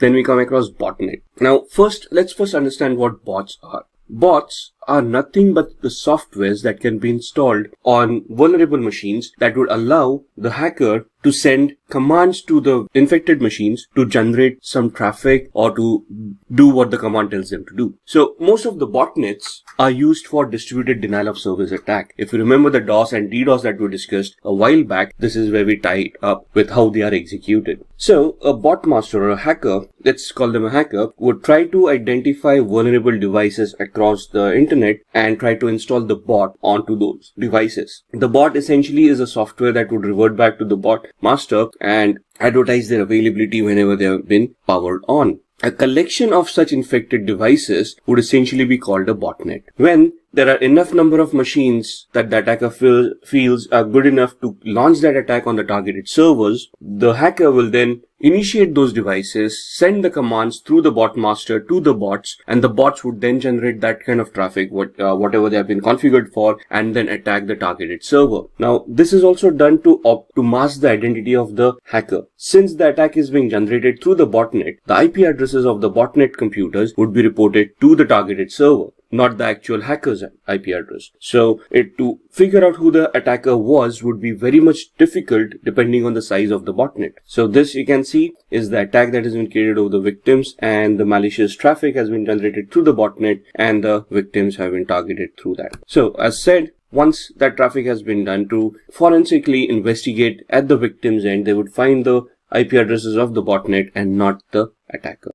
Then we come across botnet. Now, let's understand what bots are. Bots are nothing but the softwares that can be installed on vulnerable machines that would allow the hacker to send commands to the infected machines to generate some traffic or to do what the command tells them to do. So most of the botnets are used for distributed denial of service attack. If you remember the DOS and DDoS that we discussed a while back, this is where we tie it up with how they are executed. So a bot master or a hacker, let's call them a hacker, would try to identify vulnerable devices across the internet and try to install the bot onto those devices. The bot essentially is a software that would revert back to the bot master and advertise their availability whenever they have been powered on. A collection of such infected devices would essentially be called a botnet. When there are enough number of machines that the attacker feels are good enough to launch that attack on the targeted servers, the hacker will then initiate those devices, send the commands through the bot master to the bots, and the bots would then generate that kind of traffic, whatever they have been configured for, and then attack the targeted server. Now, this is also done to mask the identity of the hacker. Since the attack is being generated through the botnet, the IP addresses of the botnet computers would be reported to the targeted server, not the actual hacker's IP address. So to figure out who the attacker was would be very much difficult depending on the size of the botnet. So this, you can see, is the attack that has been created over the victims, and the malicious traffic has been generated through the botnet and the victims have been targeted through that. So as said, once that traffic has been done to forensically investigate at the victim's end, they would find the IP addresses of the botnet and not the attacker.